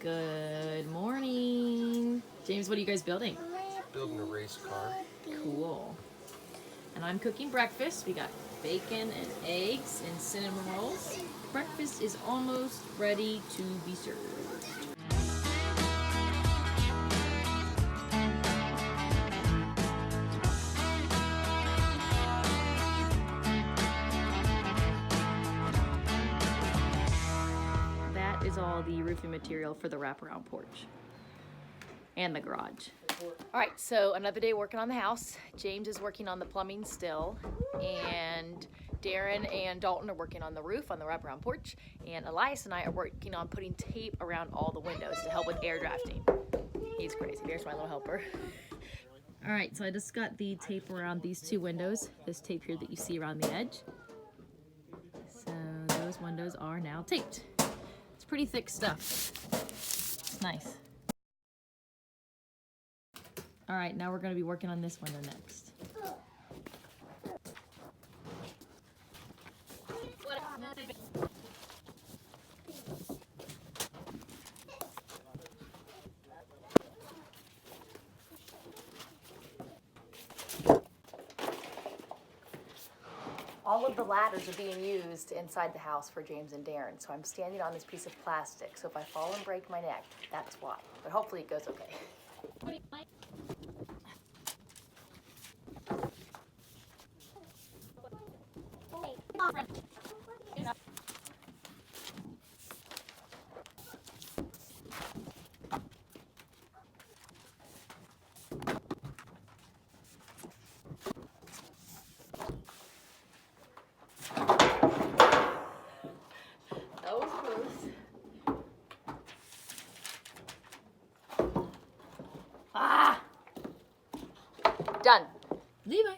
Good morning. James, what are you guys building? Building a race car. Cool. And I'm cooking breakfast. We got bacon and eggs and cinnamon rolls. Breakfast is almost ready to be served. That is all the roofing material for the wraparound porch and the garage. All right, so another day working on the house. James is working on the plumbing still, and Darren and Dalton are working on the roof on the wraparound porch, and Elias and I are working on putting tape around all the windows to help with air drafting. He's crazy. There's my little helper. All right, so I just got the tape around these two windows, this tape here that you see around the edge. So those windows are now taped. It's pretty thick stuff. It's nice. All right, now we're going to be working on this window next. All of the ladders are being used inside the house for James and Darren, so I'm standing on this piece of plastic, so if I fall and break my neck, that's why. But hopefully it goes okay. That was close. Ah! Done. Levi.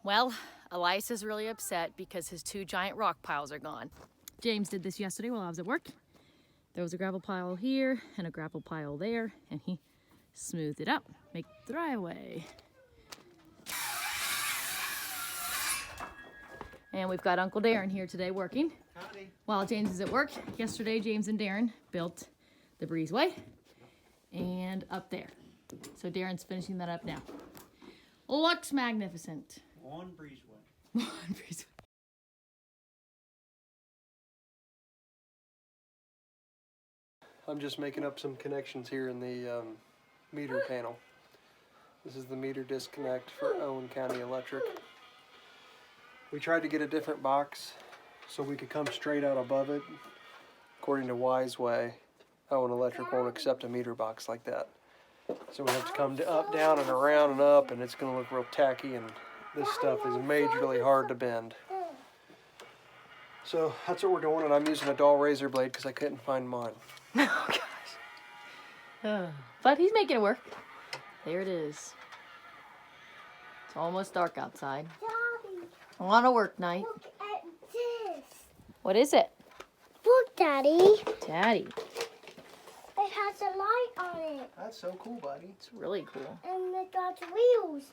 Well, Elias is really upset because his two giant rock piles are gone. James did this yesterday while I was at work. There was a gravel pile here and a gravel pile there, and he smoothed it up, make the driveway. And we've got Uncle Darren here today working. Howdy. While James is at work, yesterday James and Darren built the breezeway and up there. So Darren's finishing that up now. Looks magnificent. One breezeway. One breezeway. I'm just making up some connections here in the meter panel. This is the meter disconnect for Owen County Electric. We tried to get a different box so we could come straight out above it. According to Wise Way, Owen Electric won't accept a meter box like that. So we have to come up, down, and around and up, and it's going to look real tacky, and this stuff is majorly hard to bend. So that's what we're doing, and I'm using a dull razor blade because I couldn't find mine. Oh gosh. But he's making it work. There it is. It's almost dark outside. Daddy, On a work night. look at this. What is it? Look, Daddy. Daddy. It has a light on it. That's so cool, buddy. It's really cool. And it got wheels.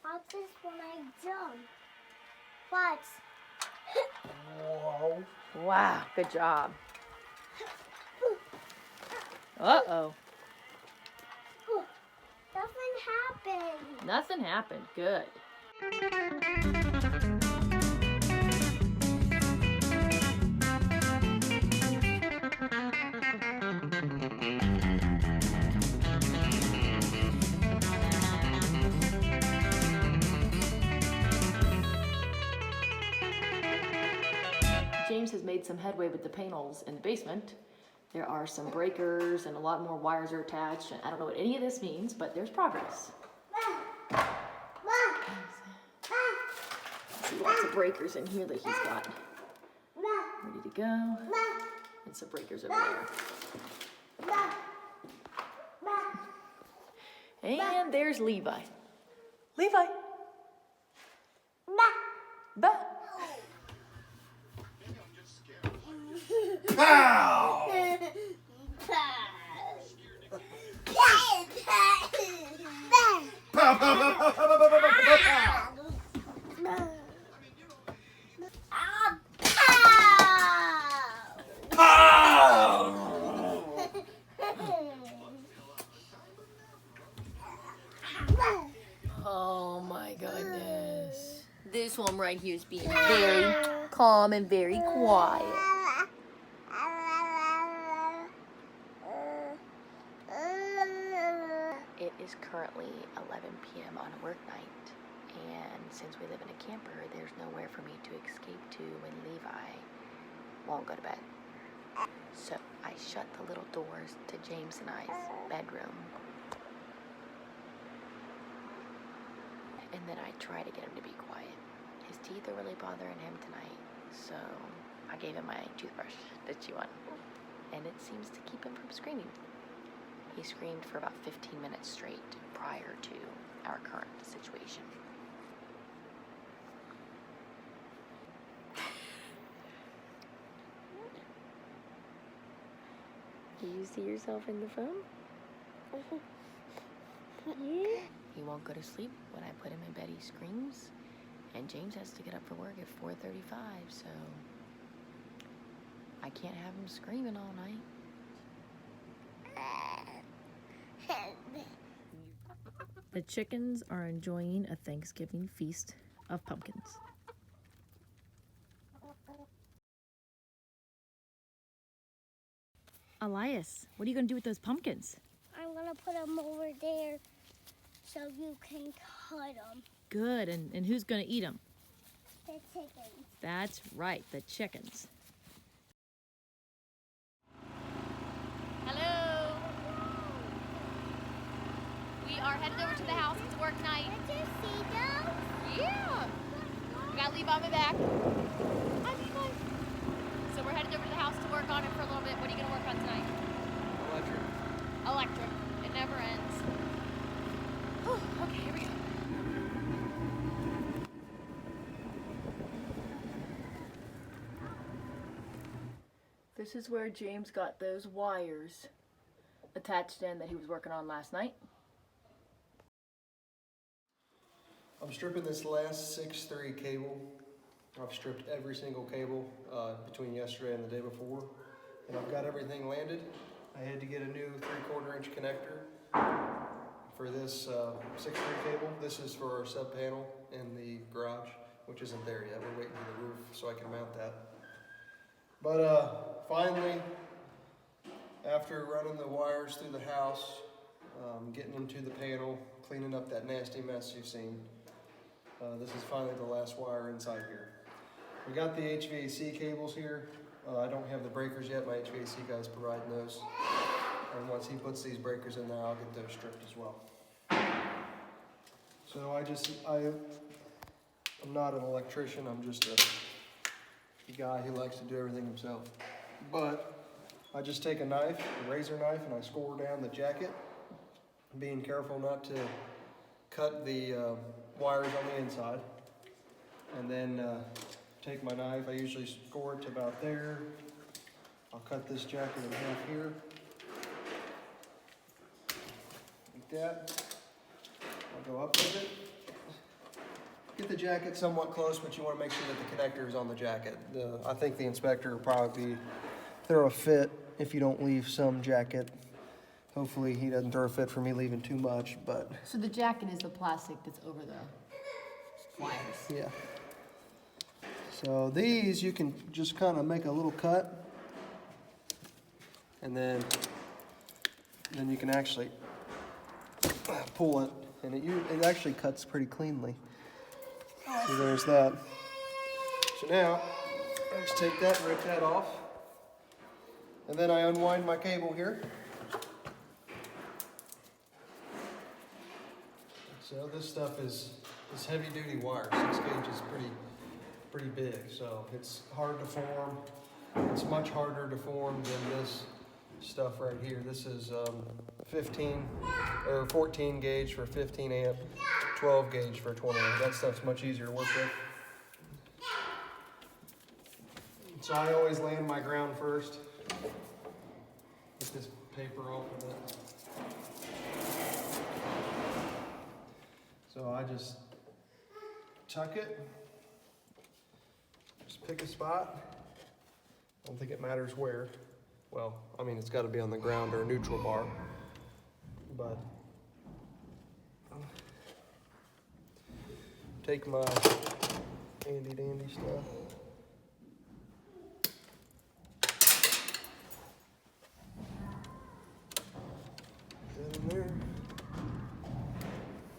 Watch this when I jump. Watch. Whoa. Wow, good job. Uh-oh. Nothing happened. Nothing happened. Good. James has made some headway with the panels in the basement. There are some breakers and a lot more wires are attached. And I don't know what any of this means, but there's progress. See lots of breakers in here that he's got ready to go. And some breakers over there. And there's Levi. Levi. Ba. Pow! Oh my goodness. This one right here is being very calm and very quiet. It is currently 11 p.m. on a work night, and since we live in a camper, there's nowhere for me to escape to when Levi won't go to bed. So I shut the little doors to James and I's bedroom, and then I try to get him to be quiet. His teeth are really bothering him tonight, so I gave him my toothbrush to chew on, and it seems to keep him from screaming. He screamed for about 15 minutes straight prior to our current situation. Do you see yourself in the phone? Yeah. He won't go to sleep. When I put him in bed, he screams. And James has to get up for work at 4:35, so I can't have him screaming all night. The chickens are enjoying a Thanksgiving feast of pumpkins. Elias, what are you going to do with those pumpkins? I'm going to put them over there so you can cut them. Good, and who's going to eat them? The chickens. That's right, the chickens. Hello. We are headed over to the house. It's a work night. Did you see those? Yeah. We got Levi on my back. Hi, Levi. So we're headed over to the house to work on it for a little bit. What are you going to work on tonight? Electric. Electric. It never ends. Whew, okay, here we go. This is where James got those wires attached in that he was working on last night. I'm stripping this last 6'3" cable. I've stripped every single cable between yesterday and the day before, and I've got everything landed. I had to get a new 3/4 inch connector for this 6'3" cable. This is for our sub panel in the garage, which isn't there yet. We're waiting for the roof so I can mount that. But finally, after running the wires through the house, getting into the panel, cleaning up that nasty mess you've seen, this is finally the last wire inside here. We got the HVAC cables here. I don't have the breakers yet. My HVAC guy's providing those. And once he puts these breakers in there, I'll get those stripped as well. So I'm not an electrician. I'm just a guy who likes to do everything himself. But I just take a knife, a razor knife, and I score down the jacket, being careful not to cut the wires on the inside. And then take my knife, I usually score it to about there. I'll cut this jacket in half here. Like that. I'll go up with it. Get the jacket somewhat close, but you want to make sure that the connector is on the jacket. I think the inspector will probably throw a fit if you don't leave some jacket. Hopefully he doesn't throw a fit for me leaving too much, but... So the jacket is the plastic that's over the wires. Yeah. So these, you can just kind of make a little cut, and then you can actually pull it, and it actually cuts pretty cleanly. So there's that. So now, I just take that and rip that off, and then I unwind my cable here. So this stuff is heavy-duty wire. 6 gauge is pretty big, so it's hard to form. It's much harder to form than this stuff right here. This is 14 gauge for 15 amp, 12 gauge for 20 amp. That stuff's much easier to work with. So I always land my ground first. Get this paper off of it. So I just tuck it. Just pick a spot. I don't think it matters where. Well, I mean, it's got to be on the ground or a neutral bar. But take my handy dandy stuff. Get that in there.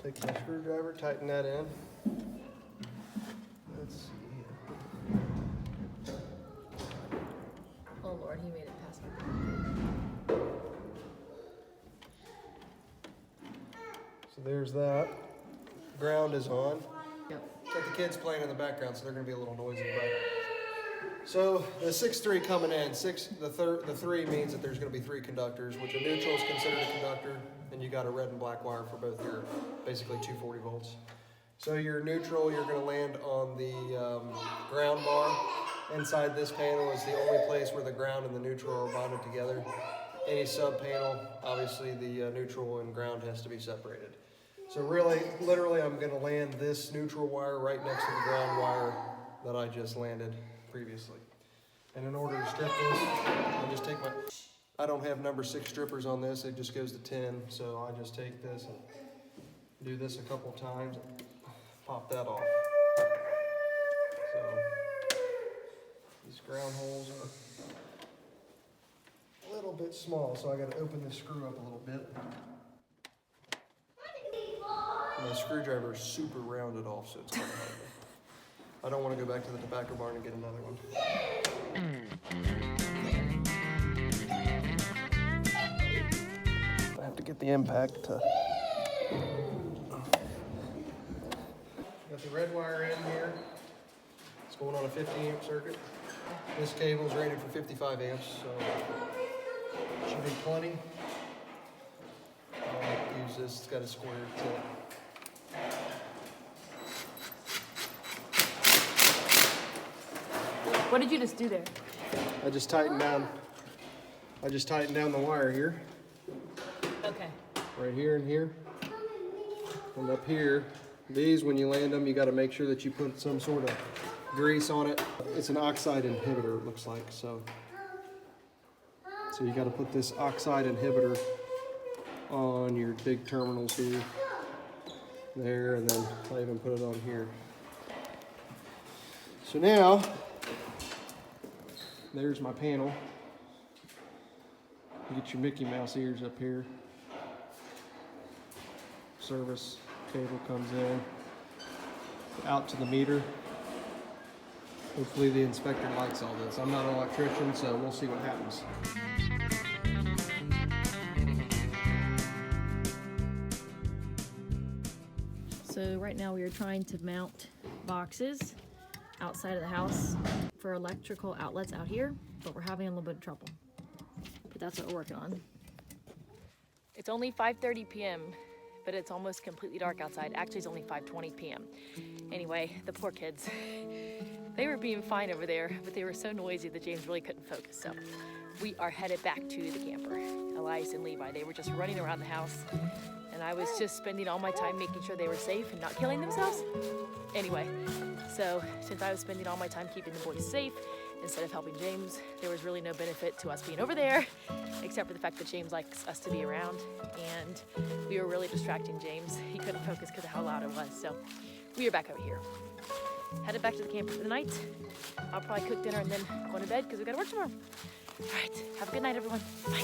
Take my screwdriver, tighten that in. Let's see. Oh Lord, he made it past me. So there's that. Ground is on. Yep. Got the kids playing in the background, so they're gonna be a little noisy. But so the 6-3 coming in. The 3 means that there's gonna be 3 conductors, which a neutral is considered a conductor, and you got a red and black wire for both your basically 240 volts. So your neutral, you're gonna land on the ground bar. Inside this panel is the only place where the ground and the neutral are bonded together. Any sub panel, obviously the neutral and ground has to be separated. So really, literally, I'm gonna land this neutral wire right next to the ground wire that I just landed previously. And in order to strip this, I just take I don't have number 6 strippers on this, it just goes to 10. So I just take this and do this a couple times, and pop that off. So these ground holes are a little bit small, so I gotta open this screw up a little bit. And my screwdriver is super rounded off, so it's kind of hard. I don't want to go back to the tobacco barn and get another one. I have to get the impact to... Got the red wire in here. It's going on a 50 amp circuit. This cable is rated for 55 amps, so should be plenty. I'll use this, it's got a square tip. What did you just do there? I just tightened down the wire here. Okay. Right here and here. And up here. These, when you land them, you got to make sure that you put some sort of grease on it. It's an oxide inhibitor, it looks like. So you got to put this oxide inhibitor on your big terminals here. There, and then I even put it on here. So now, there's my panel. You get your Mickey Mouse ears up here. Service cable comes in, out to the meter. Hopefully the inspector likes all this. I'm not an electrician, so we'll see what happens. So right now we are trying to mount boxes outside of the house for electrical outlets out here, but we're having a little bit of trouble. But that's what we're working on. It's only 5:30 p.m., but it's almost completely dark outside. Actually, it's only 5:20 p.m. Anyway, the poor kids, they were being fine over there, but they were so noisy that James really couldn't focus. So we are headed back to the camper. Elias and Levi, they were just running around the house, and I was just spending all my time making sure they were safe and not killing themselves. Anyway, so since I was spending all my time keeping the boys safe instead of helping James, there was really no benefit to us being over there, except for the fact that James likes us to be around, and we were really distracting James. He couldn't focus because of how loud it was, so we are back over here. Headed back to the camper for the night. I'll probably cook dinner and then go to bed because we gotta work tomorrow. All right, have a good night, everyone. Bye.